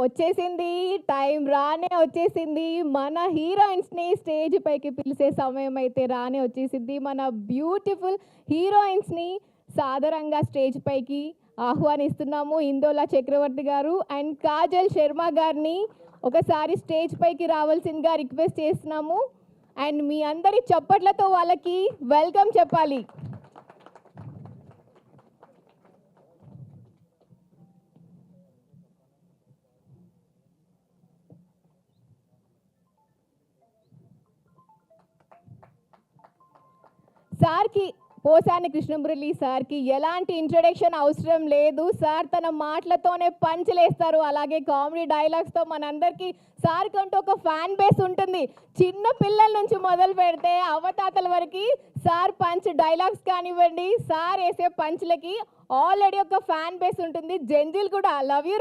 వచ్చేసింది టైం రానే వచ్చేసింది. మన హీరోయిన్స్ని స్టేజ్ పైకి పిలిచే సమయం అయితే రానే వచ్చేసింది. మన బ్యూటిఫుల్ హీరోయిన్స్ని సాదరంగా స్టేజ్ పైకి ఆహ్వానిస్తున్నాము. ఇందోలా చక్రవర్తి గారు అండ్ కాజల్ శర్మ గారిని ఒకసారి స్టేజ్ పైకి రావాల్సిందిగా రిక్వెస్ట్ చేస్తున్నాము. అండ్ మీ అందరి చప్పట్లతో వాళ్ళకి వెల్కమ్ చెప్పాలి. సార్కి పోసాని కృష్ణమురళి సార్కి ఎలాంటి ఇంట్రొడక్షన్ అవసరం లేదు. సార్ తన మాటలతోనే పంచులేస్తారు. అలాగే కామెడీ డైలాగ్స్తో మనందరికీ సార్ కంటూ ఒక ఫ్యాన్ బేస్ ఉంటుంది. చిన్న పిల్లల నుంచి మొదలు పెడితే అవతాతల వరకు సార్ పంచ్ డైలాగ్స్ కానివ్వండి, సార్ వేసే పంచ్లకి ఆల్రెడీ ఒక ఫ్యాన్ బేస్ ఉంటుంది. జంజిల్ కూడా లవ్ యూ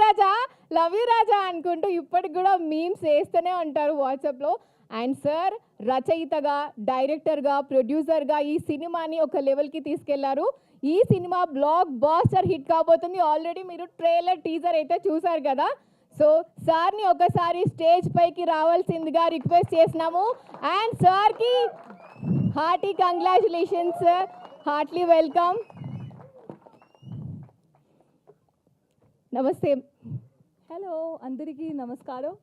రాజా అనుకుంటూ ఇప్పటికి కూడా మీమ్స్ వేస్తూనే ఉంటారు వాట్సాప్లో. అండ్ సార్ రచయితగా, డైరెక్టర్గా, ప్రొడ్యూసర్గా ఈ సినిమాని ఒక లెవెల్కి తీసుకెళ్లారు. ఈ సినిమా బ్లాక్ బాస్టర్ హిట్ కాబోతుంది. ఆల్రెడీ మీరు ట్రైలర్, టీజర్ అయితే చూసారు కదా. సో సార్ని ఒకసారి స్టేజ్ పైకి రావాల్సిందిగా రిక్వెస్ట్ చేసినాము. అండ్ సార్కి hearty congratulations sir, heartly welcome. నమస్తే. హలో అందరికీ నమస్కారం.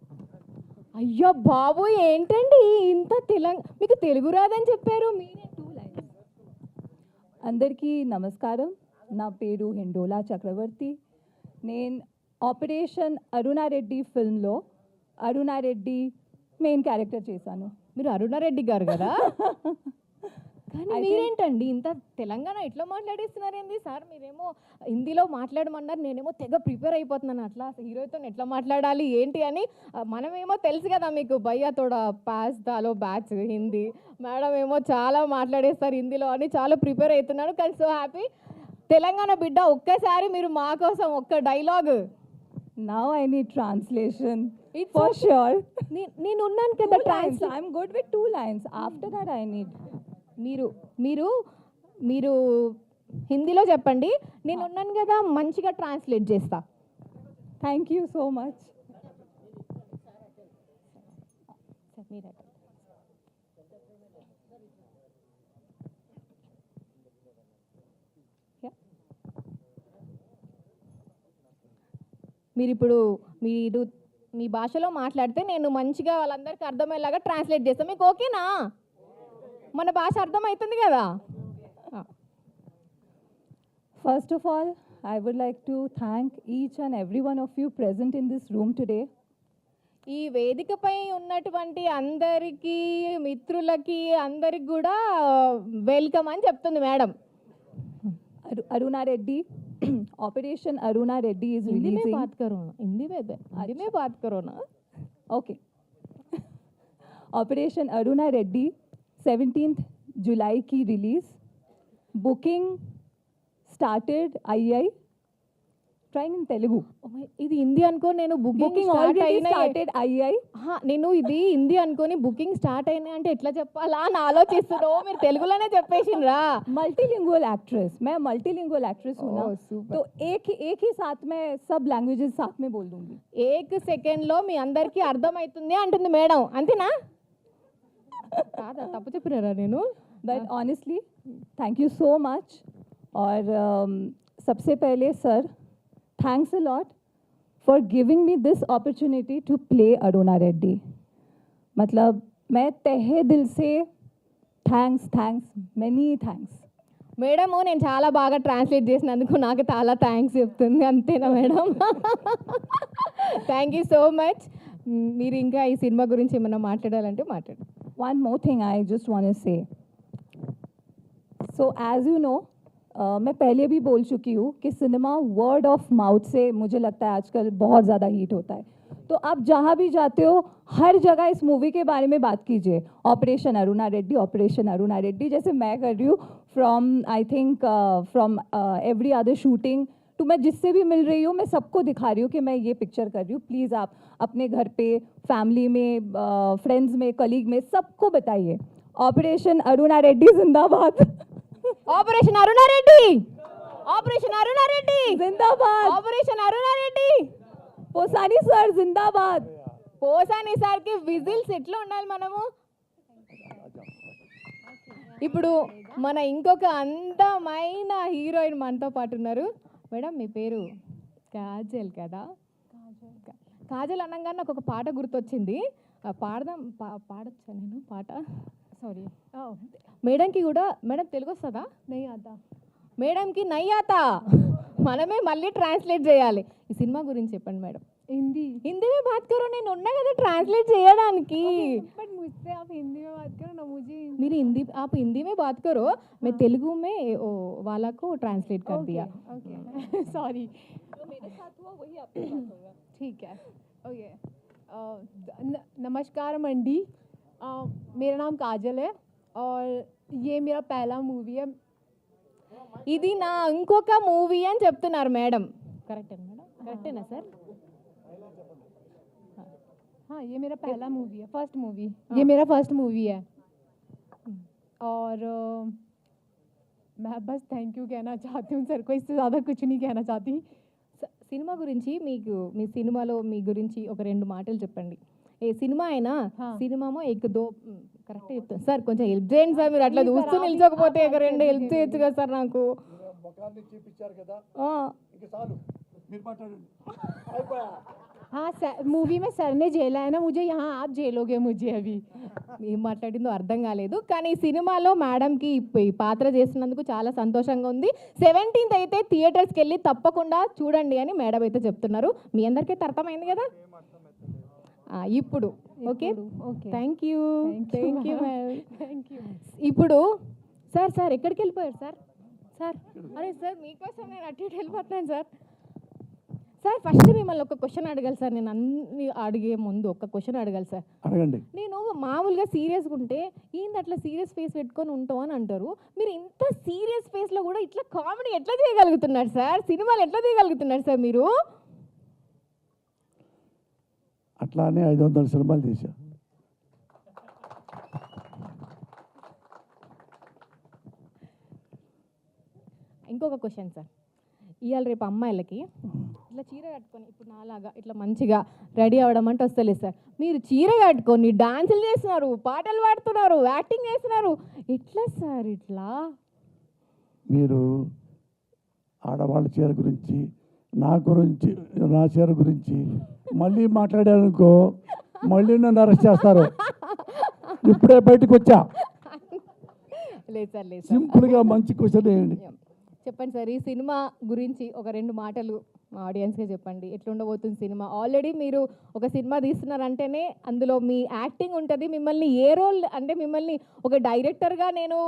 అయ్యో బాబు ఏంటండి ఇంత మీకు తెలుగు రాదని చెప్పారు, మీరే 2 లైన్స్. అందరికీ నమస్కారం. నా పేరు హిండోలా చక్రవర్తి. నేను ఆపరేషన్ అరుణారెడ్డి ఫిల్మ్లో అరుణారెడ్డి మెయిన్ క్యారెక్టర్ చేశాను. మీరు అరుణారెడ్డి గారు కదా. కానీ మీరేంటండి ఇంత తెలంగాణ ఎట్లా మాట్లాడేస్తున్నారేంది సార్? మీరేమో హిందీలో మాట్లాడమన్నారు, నేనేమో తెగ ప్రిపేర్ అయిపోతున్నాను అట్లా హీరోతో ఎట్లా మాట్లాడాలి ఏంటి అని. మనమేమో తెలుసు కదా మీకు, భయ్యా తోడా పాస్ దాలో బ్యాచ్ హిందీ, మేడం ఏమో చాలా మాట్లాడేస్తారు హిందీలో అని చాలా ప్రిపేర్ అవుతున్నాను. కానీ సో హ్యాపీ. తెలంగాణ బిడ్డ, ఒక్కసారి మీరు మా కోసం ఒక్క dialogue. Now I need translation. It's for sure. నేను ఉన్నాను కదా Lines. I'm good with 2 lines. After that I need. మీరు మీరు మీరు హిందీలో చెప్పండి, నేను ఉన్నాను కదా మంచిగా ట్రాన్స్లేట్ చేస్తా. Thank you so much. మీరు మీ భాషలో మాట్లాడితే నేను మంచిగా వాళ్ళందరికీ అర్థమయ్యేలాగా ట్రాన్స్లేట్ చేస్తాను. మీకు ఓకేనా? మన భాష అర్థమవుతుంది కదా. First of all, I would like to thank each and every one of you present in this room today. ఈ వేదికపై ఉన్నటువంటి అందరికీ, మిత్రులకి అందరికి కూడా వెల్కమ్ అని చెప్తుంది madam. Aruna Reddy, Operation Aruna Reddy is Hindi में releasing. बात करो ना, हिंदी में बात करो ना. Okay. Operation Aruna Reddy 17th July की release. Booking started II. Trying in Telugu. ఇది హిందీ అనుకో, నేను Booking already started II. నేను ఇది హిందీ అనుకోని బుకింగ్ స్టార్ట్ అయినా అంటే ఎట్లా చెప్పాలా అని ఆలోచిస్తున్నావు. మీరు తెలుగులోనే చెప్పేసిండ్రా. मल्टीलिंगुअल एक्ट्रेस, मैं मल्टीलिंगुअल एक्ट्रेस हूँ ना, super. तो एक ही साथ में सब लैंग्वेजेस साथ में बोल दूंगी. ఏక సెకండ్లో మీ అందరికీ అర్థమవుతుంది అంటుంది మేడం, అంతేనా? కాదా, తప్పు చెప్పినారా నేను? But honestly thank you so much. और सबसे पहले sir, thanks a lot for giving me this opportunity to play Aruna Reddy. मतलब मैं तहे दिल से थैंक्स मेनी थैंक्स. మేడము నేను చాలా బాగా ట్రాన్స్లేట్ చేసినందుకు నాకు చాలా థ్యాంక్స్ చెప్తుంది, అంతేనా madam? Thank you so much. మీరు ఇంకా ఈ సినిమా గురించి ఏమైనా మాట్లాడాలంటే మాట్లాడు. One more thing I just want to say. So as you know, मैं पहले भी बोल चुकी हूँ कि सिनेमा वर्ड ऑफ माउथ से मुझे लगता है आजकल बहुत ज़्यादा हीट होता है. तो आप जहाँ भी जाते हो हर जगह इस मूवी के बारे में बात कीजिए. ऑपरेशन अरुणा रेड्डी जैसे मैं कर रही हूँ from I think from every other shooting too मैं जिससे भी मिल रही हूँ मैं सबको दिखा रही हूँ कि मैं ये पिक्चर कर रही हूँ. प्लीज़ आप अपने घर पे, फैमिली में, फ्रेंड्स में, कलीग में सबको बताइए ऑपरेशन अरुणा रेड्डी जिंदाबाद. ఆపరేషన్ అరుణారెడ్డి, ఆపరేషన్ అరుణారెడ్డి जिंदाबाद. ఆపరేషన్ అరుణారెడ్డి. पोसानी सर जिंदाबाद. పోసాని సార్కి విజిల్స్ ఎట్లా ఉండాలి మనము. ఇప్పుడు మన ఇంకొక అందమైన హీరోయిన్ మనతో పాటు ఉన్నారు. మేడం మీ పేరు కాజల్ కదా. కాజల్ అనగానే నాకు ఒక పాట గుర్తొచ్చింది. పాడొచ్చా నేను పాట? సారీ. మేడంకి కూడా మేడం తెలుగు వస్తుందా? नहीं आता. మేడంకి నయ్యాత మనమే మళ్ళీ ట్రాన్స్లేట్ చేయాలి. ఈ సినిమా గురించి చెప్పండి మేడం. हिंदी. हिंदी में बात करो, నేను ఉన్నా కదా ట్రాన్స్లేట్ చేయడానికి. बट मुझसे आप हिंदी में बात करो ना, मुझे మీరు हिंदी आप हिंदी में बात करो, मैं तेलुगु में वाला को ट्रांसलेट कर दिया. ओके. सॉरी. जो मेरे साथ हुआ वही आपके साथ होगा. ठीक है. ओके. नमस्कार मंडी. मेरा नाम काजल है और ये मेरा पहला मूवी है. ఇది నా ఇంకొక మూవీ అని చెప్తున్నారు మేడం. కరెక్టేనా మేడం? కరెక్టేనా సార్? हाँ, ये मेरा पहला मूवी है, फर्स्ट मूवी. ये मेरा फर्स्ट मूवी है और मैं बस थैंक यू कहना चाहती हूँ सर को, इससे ज़्यादा कुछ नहीं कहना चाहती. సినిమా గురించి మీకు మీ సినిమాలో మీ గురించి ఒక రెండు మాటలు చెప్పండి. ఏ సినిమా అయినా సినిమామో ఎక్ దో కరెక్ట్ చెప్తాను సార్. కొంచెం హెల్ప్ చేయండి సార్. మీరు అట్లా చూస్తూ నిల్చోకపోతే ఒక రెండు హెల్ప్ చేయొచ్చు కదా సార్ నాకు. हाँ सर, मूवी में सर ने झेला है ना मुझे, यहाँ आप झेलोगे मुझे अभी. ఏం మాట్లాడిందో అర్థం కాలేదు. కానీ ఈ సినిమాలో మేడంకి ఈ పాత్ర చేస్తున్నందుకు చాలా సంతోషంగా ఉంది. 17th అయితే థియేటర్స్కి వెళ్ళి తప్పకుండా చూడండి అని మేడం అయితే చెప్తున్నారు. మీ అందరికీ అర్థమైంది కదా. ఇప్పుడు okay. Thank you. Thank you ma'am. Thank you. ఇప్పుడు సార్ ఎక్కడికి వెళ్ళిపోయారు సార్? అరే సార్ మీకోసం నేను అటు ఇటు వెళ్ళిపోతున్నాను సార్. ఫస్ట్ మిమ్మల్ని ఒక క్వశ్చన్ అడగాలి సార్. నేను అన్ని అడిగే ముందు ఒక క్వశ్చన్ అడగాలి సార్. అడగండి. నేను మామూలుగా సీరియస్గా ఉంటే ఏంది అట్లా సీరియస్ ఫేస్ పెట్టుకొని ఉంటావు అని అంటారు. మీరు ఇంత సీరియస్ ఫేస్లో కూడా ఇట్లా కామెడీ ఎట్లా చేయగలుగుతున్నారు సార్? సినిమాలు ఎట్లా తీయగలుగుతున్నారు సార్ మీరు? అట్లానే 500 సినిమాలు చేశా. ఇంకొక క్వశ్చన్ సార్. ఇవాళ రేపు అమ్మాయిలకి ఇట్లా చీర కట్టుకొని ఇప్పుడు నాలాగా ఇట్లా మంచిగా రెడీ అవ్వడం అంటే వస్తలేదు సార్. మీరు చీర కట్టుకొని డాన్సులు చేస్తున్నారు, పాటలు పాడుతున్నారు, యాక్టింగ్ చేస్తున్నారు. ఎట్లా సార్ ఇట్లా? మీరు ఆడవాళ్ళ చీర గురించి నా చీర గురించి మళ్ళీ మాట్లాడారనుకో, మళ్ళీ నన్ను అరెస్ట్ చేస్తారు. ఇప్పుడే బయటకు వచ్చా. లేదు సార్, లేదు సార్. సింపుల్గా మంచి క్వశ్చన్ వేయండి. చెప్పండి సార్. ఈ సినిమా గురించి ఒక రెండు మాటలు మా ఆడియన్స్గా చెప్పండి. ఎట్లుండబోతుంది సినిమా? ఆల్రెడీ మీరు ఒక సినిమా తీస్తున్నారంటేనే అందులో మీ యాక్టింగ్ ఉంటుంది. మిమ్మల్ని ఏ రోల్ అంటే మిమ్మల్ని ఒక డైరెక్టర్గా నేను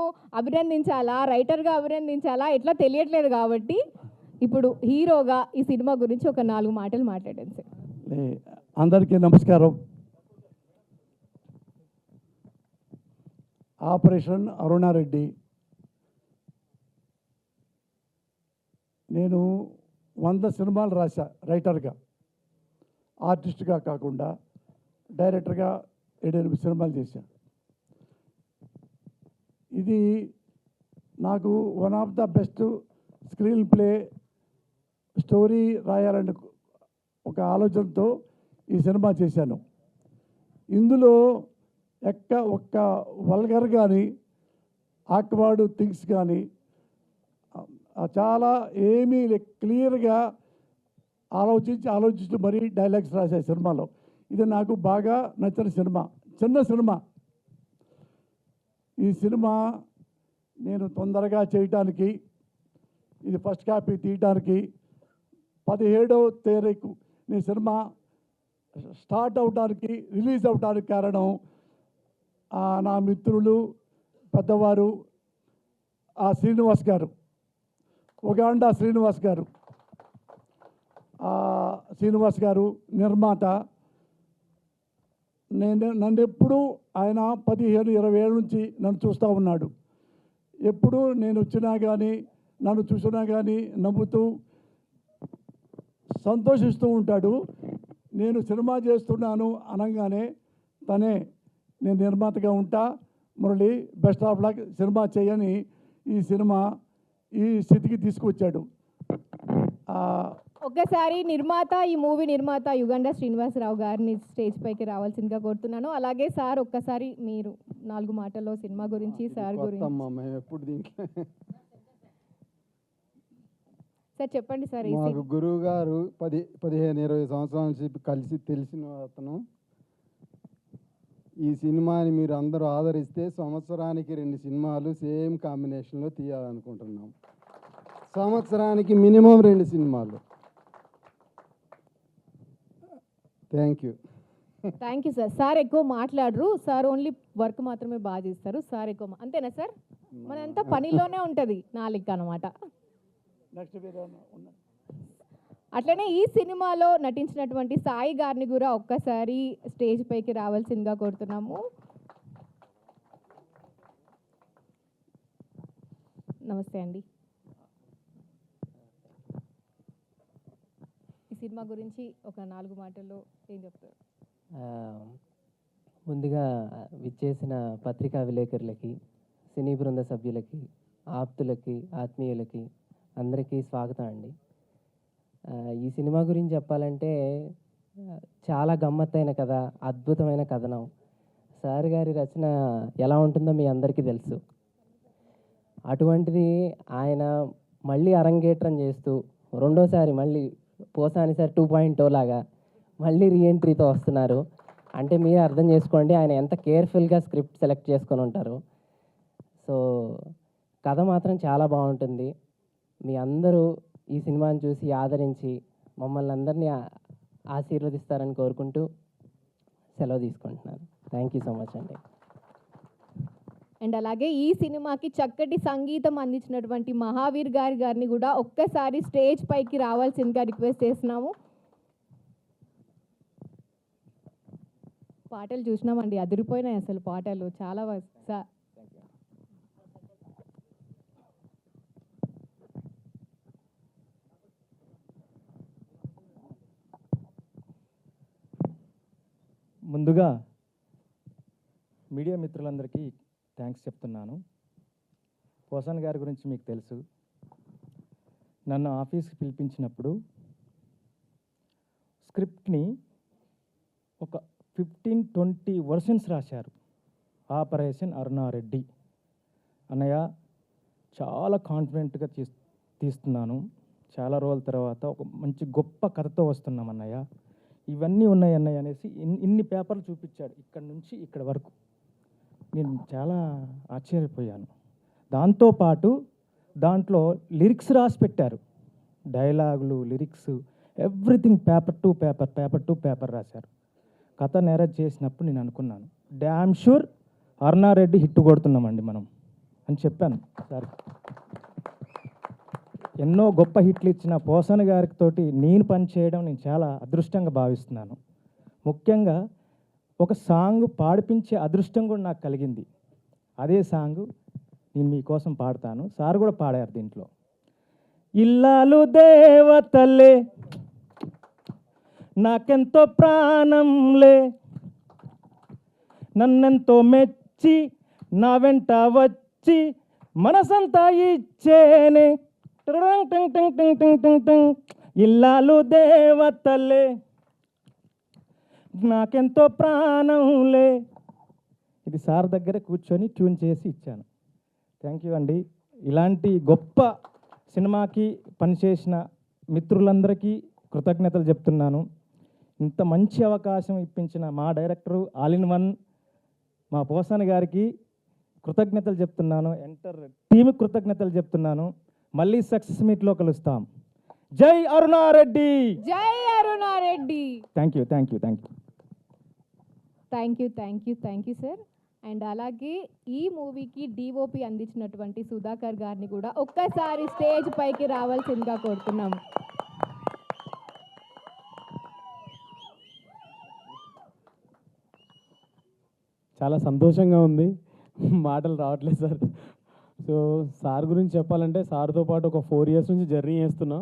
అభినందించాలా, రైటర్గా అభినందించాలా ఎట్లా తెలియట్లేదు. కాబట్టి ఇప్పుడు హీరోగా ఈ సినిమా గురించి ఒక 4 మాటలు మాట్లాడండి సార్. అందరికీ నమస్కారం. ఆపరేషన్ అరుణారెడ్డి. నేను 100 సినిమాలు రాశా రైటర్గా, ఆర్టిస్ట్గా కాకుండా డైరెక్టర్గా 7-8 సినిమాలు చేశా. ఇది నాకు one of the best screen play story రాయాలని ఒక ఆలోచనతో ఈ సినిమా చేశాను. ఇందులో ఒక్క వల్గర్ కానీ ఆక్వర్డ్ థింగ్స్ కానీ చాలా ఏమీ క్లియర్గా ఆలోచించి మరీ డైలాగ్స్ రాసే సినిమాలో ఇది నాకు బాగా నచ్చిన సినిమా. చిన్న సినిమా. ఈ సినిమా నేను తొందరగా చేయటానికి, ఇది ఫస్ట్ కాపీ తీయటానికి 17వ తారీఖు ఈ సినిమా స్టార్ట్ అవడానికి, రిలీజ్ అవడానికి కారణం నా మిత్రులు పెద్దవారు శ్రీనివాస్ గారు, ఉగాండా శ్రీనివాస్ గారు నిర్మాత. నన్ను ఎప్పుడు ఆయన 15-20 ఏళ్ళ నుంచి నన్ను చూస్తూ ఉన్నాడు. ఎప్పుడు నేను వచ్చినా కానీ నన్ను చూసినా కానీ నవ్వుతూ సంతోషిస్తూ ఉంటాడు. నేను సినిమా చేస్తున్నాను అనగానే తనే నేను నిర్మాతగా ఉంటా, Murali best of luck, cinema చేయని ఈ సినిమా ఈ స్థితికి తీసుకొచ్చాడు. ఒక్కసారి నిర్మాత, ఈ మూవీ నిర్మాత యుగంధర్ శ్రీనివాసరావు గారిని స్టేజ్ పైకి రావాల్సిందిగా కోరుతున్నాను. అలాగే సార్ ఒక్కసారి మీరు 4 మాటల్లో సినిమా గురించి, సార్ గురించి. మేము ఎప్పుడు దీంట్లో సార్ చెప్పండి సార్. మాకు గురువు గారు 15-20 సంవత్సరాల నుంచి కలిసి తెలిసిన అతను. ఈ సినిమాని మీరు అందరూ ఆదరిస్తే సంవత్సరానికి 2 సినిమాలు సేమ్ కాంబినేషన్లో తీయాలనుకుంటున్నాం. సంవత్సరానికి మినిమం 2 సినిమాలు. Thank you. Thank you sir. Sir ఎక్కువ మాట్లాడరు, సార్ ఓన్లీ వర్క్ మాత్రమే బాగా చేస్తారు. సార్ ఎక్కువ అంతేనా సార్? మనంతా పనిలోనే ఉంటుంది నాలుగు అనమాట. నెక్స్ట్ అట్లనే ఈ సినిమాలో నటించినటువంటి సాయి గారిని కూడా ఒక్కసారి స్టేజ్ పైకి రావాల్సిందిగా కోరుతున్నాము. నమస్తే అండి. ఈ సినిమా గురించి ఒక 4 మాటల్లో ఏం చెప్తారు? ముందుగా విచ్చేసిన పత్రికా విలేకరులకి, సినీ బృంద సభ్యులకి, ఆప్తులకి, ఆత్మీయులకి అందరికీ స్వాగతం అండి. ఈ సినిమా గురించి చెప్పాలంటే చాలా గమ్మత్తైన కథ, అద్భుతమైన కథనం. సార్ గారి రచన ఎలా ఉంటుందో మీ అందరికీ తెలుసు. అటువంటిది ఆయన మళ్ళీ అరంగేట్రం చేస్తూ రెండోసారి మళ్ళీ పోసాని సార్ 2.0 లాగా మళ్ళీ రీఎంట్రీతో వస్తున్నారు అంటే మీరు అర్థం చేసుకోండి ఆయన ఎంత కేర్ఫుల్గా స్క్రిప్ట్ సెలెక్ట్ చేసుకొని ఉంటారు. సో కథ మాత్రం చాలా బాగుంటుంది. మీ అందరూ ఈ సినిమాని చూసి ఆదరించి మమ్మల్ని అందరినీ ఆశీర్వదిస్తారని కోరుకుంటూ సెలవు తీసుకుంటున్నాను. థ్యాంక్ యూ సో మచ్ అండి. అండ్ అలాగే ఈ సినిమాకి చక్కటి సంగీతం అందించినటువంటి మహావీర్ గారిని కూడా ఒక్కసారి స్టేజ్ పైకి రావాల్సిందిగా రిక్వెస్ట్ చేస్తున్నాము. పాటలు చూసినామండి, అదిరిపోయినాయి అసలు పాటలు చాలా. ముందుగా మీడియా మిత్రులందరికీ థ్యాంక్స్ చెప్తున్నాను. పోసాన్ గారి గురించి మీకు తెలుసు. నన్ను ఆఫీస్కి పిలిపించినప్పుడు స్క్రిప్ట్ని ఒక 15-20 వర్షన్స్ రాశారు. ఆపరేషన్ అరుణారెడ్డి అన్నయ్య చాలా కాన్ఫిడెంట్గా తీస్తున్నాను, చాలా రోజుల తర్వాత ఒక మంచి గొప్ప కథతో వస్తున్నాం అన్నయ్య, ఇవన్నీ ఉన్నాయి అన్నయ్య అనేసి ఇన్ని పేపర్లు చూపించాడు ఇక్కడి నుంచి ఇక్కడ వరకు. నేను చాలా ఆశ్చర్యపోయాను. దాంతోపాటు దాంట్లో లిరిక్స్ రాసి పెట్టారు, డైలాగులు, lyrics, everything paper to paper రాశారు. కథ నేరేట్ చేసినప్పుడు నేను అనుకున్నాను డ్యామ్ షూర్ అరుణారెడ్డి హిట్ కొడుతున్నామండి మనం అని చెప్పాను సార్. ఎన్నో గొప్ప హిట్లు ఇచ్చిన పోసన్ గారితో నేను పనిచేయడం నేను చాలా అదృష్టంగా భావిస్తున్నాను. ముఖ్యంగా ఒక సాంగ్ పాడిపించే అదృష్టం కూడా నాకు కలిగింది. అదే సాంగ్ నేను మీకోసం పాడతాను. సార్ కూడా పాడారు దీంట్లో. ఇల్లాలు దేవతలే నాకెంతో ప్రాణంలే, నన్నెంతో మెచ్చి నా వెంట వచ్చి మనసంతా ఇచ్చేనే, ఇల్లాలు దేవతలే నాకెంతో ప్రాణంలే. ఇది సార్ దగ్గర కూర్చొని ట్యూన్ చేసి ఇచ్చాను. థ్యాంక్ యూ అండి. ఇలాంటి గొప్ప సినిమాకి పనిచేసిన మిత్రులందరికీ కృతజ్ఞతలు చెప్తున్నాను. ఇంత మంచి అవకాశం ఇప్పించిన మా డైరెక్టరు ఆల్ ఇన్ వన్ మా పోసాని గారికి కృతజ్ఞతలు చెప్తున్నాను. ఎంటర్ టీమ్కి కృతజ్ఞతలు చెప్తున్నాను. మళ్ళీ సక్సెస్ మీట్లో కలుస్తాం. జై అరుణారెడ్డి. జై Aruna Reddy. Thank you thank you thank you thank you thank you thank you sir. And అలాగే ఈ మూవీకి డిఓపి అందించినటువంటి సుధాకర్ గారిని కూడా ఒక్కసారి స్టేజ్ పైకి రావాల్సిందిగా కోరుతున్నాము. చాలా సంతోషంగా ఉంది, మాటలు రావట్లేదు సార్. సో సార్ గురించి చెప్పాలంటే సార్తో పాటు ఒక 4 years నుంచి జర్నీ చేస్తున్నా.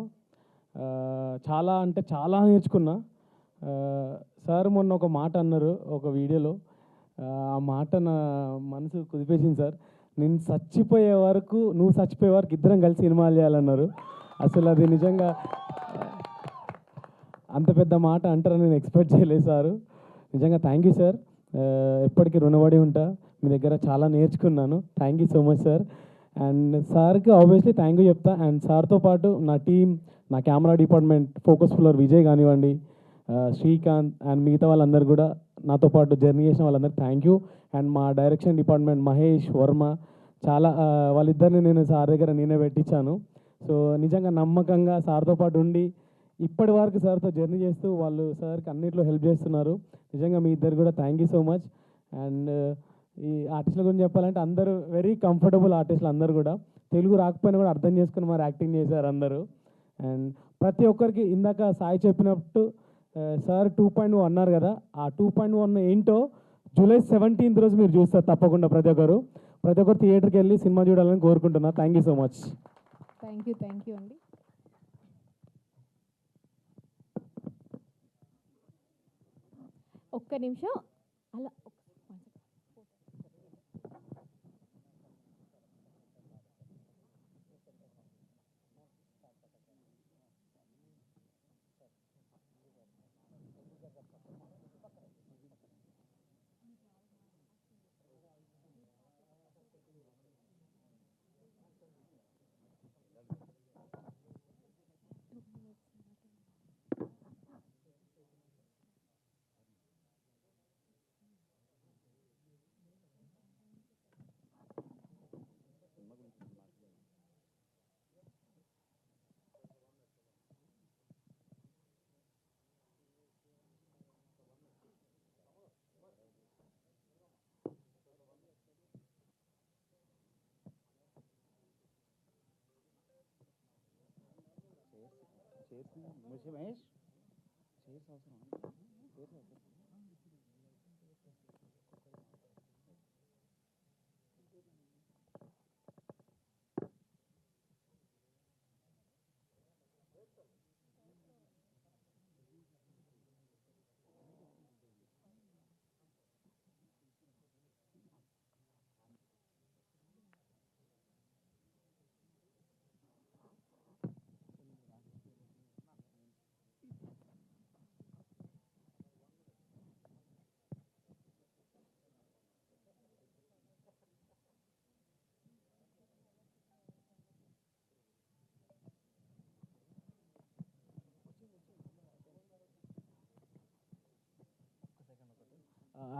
చాలా అంటే చాలా నేర్చుకున్నా. సార్ మొన్న ఒక మాట అన్నారు ఒక వీడియోలో, ఆ మాట నా మనసు కుదిపేసింది సార్. నేను చచ్చిపోయే వరకు, నువ్వు చచ్చిపోయే వరకు ఇద్దరం కలిసి సినిమాలు చేయాలన్నారు. అసలు అది నిజంగా అంత పెద్ద మాట అంటారని నేను ఎక్స్పెక్ట్ చేయలేదు సారు. నిజంగా థ్యాంక్ యూ సార్. ఎప్పటికీ రుణపడి ఉంటా. మీ దగ్గర చాలా నేర్చుకున్నాను. Thank you so much sir. And సార్కి ఆబ్వియస్లీ థ్యాంక్ యూ చెప్తా. అండ్ సార్తో పాటు నా టీం, నా camera department focus floor Vijay కానివ్వండి, శ్రీకాంత్ అండ్ మిగతా వాళ్ళందరూ కూడా, నాతో పాటు జర్నీ చేసిన వాళ్ళందరికీ థ్యాంక్ యూ. అండ్ మా డైరెక్షన్ డిపార్ట్మెంట్ మహేష్ వర్మ, చాలా వాళ్ళిద్దరిని నేను సార్ దగ్గర నేనే పెట్టించాను. సో నిజంగా నమ్మకంగా సార్తో పాటు ఉండి ఇప్పటి వరకు సార్తో జర్నీ చేస్తూ వాళ్ళు సార్కి అన్నిట్లో హెల్ప్ చేస్తున్నారు. నిజంగా మీ ఇద్దరు కూడా thank you so much. And ఈ ఆర్టిస్టుల గురించి చెప్పాలంటే అందరూ వెరీ కంఫర్టబుల్ ఆర్టిస్టులు, అందరూ కూడా తెలుగు రాకపోయినా కూడా అర్థం చేసుకుని మరి యాక్టింగ్ చేశారు అందరూ. అండ్ ప్రతి ఒక్కరికి ఇందాక సాయి చెప్పినట్టు సార్ 2.0 అన్నారు కదా, ఆ 2.1 ఏంటో జూలై 17th రోజు మీరు చూస్తారు తప్పకుండా. ప్రతి ఒక్కరు థియేటర్కి వెళ్ళి సినిమా చూడాలని కోరుకుంటున్నా. Thank you so much. Thank you అండి. ఒక్క నిమిషం అలా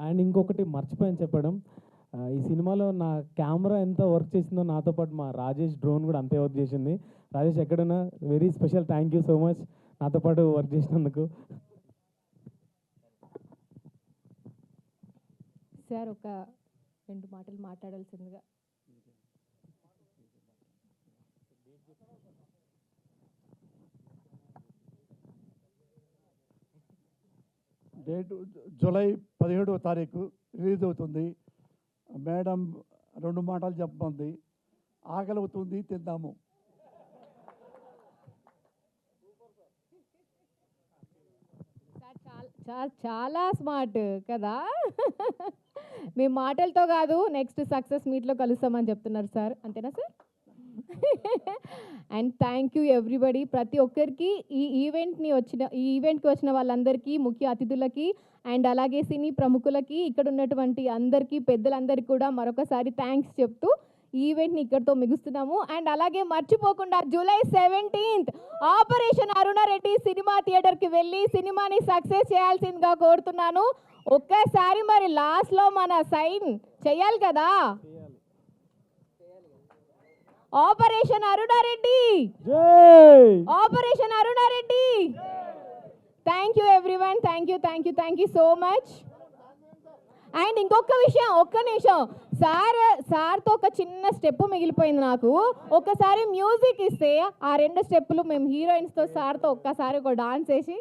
అండ్ ఇంకొకటి మర్చిపోయాను చెప్పడం, ఈ సినిమాలో నా కెమెరా ఎంత వర్క్ చేసిందో నాతో పాటు మా రాజేష్ డ్రోన్ కూడా అంతే వర్క్ చేసింది. రాజేష్ ఎక్కడున్నా very special thank you so much నాతో పాటు వర్క్ చేసినందుకు. సార్ ఒక 2 మాటలు మాట్లాడాల్సిందిగా. డేట్ జూలై 17వ తారీఖు రిలీజ్ అవుతుంది. మేడం 2 మాటలు చెప్పమంది. ఆకలి అవుతుంది, తిందాము. సార్ చాలా స్మార్ట్ కదా. మీ మాటలతో కాదు, నెక్స్ట్ సక్సెస్ మీట్లో కలుస్తామని చెప్తున్నారు సార్, అంతేనా sir? And thank you everybody. ప్రతి ఒక్కరికి ఈ ఈవెంట్కి వచ్చిన వాళ్ళందరికీ, ముఖ్య అతిథులకి అండ్ అలాగే సినీ ప్రముఖులకి, ఇక్కడ ఉన్నటువంటి అందరికీ, పెద్దలందరికీ కూడా మరొకసారి థ్యాంక్స్ చెప్తూ ఈ ఈవెంట్ని ఇక్కడితో ముగిస్తున్నాము. అండ్ అలాగే మర్చిపోకుండా July 17th operation Aruna Reddy cinema థియేటర్కి వెళ్ళి సినిమాని సక్సెస్ చేయాల్సిందిగా కోరుతున్నాను. ఒక్కసారి మరి లాస్ట్లో మన సైన్ చెయ్యాలి కదా. Operation Aruna Reddy, operation Aruna Reddy. Thank you everyone, thank you so much. And ఇంకొక విషయం, ఒక్క నిమిషం, సార్తో ఒక చిన్న స్టెప్ మిగిలిపోయింది నాకు. ఒక్కసారి మ్యూజిక్ ఇస్తే ఆ 2 స్టెప్పులు మేము హీరోయిన్స్తో సార్తో ఒక్కసారి ఒక డాన్స్ వేసి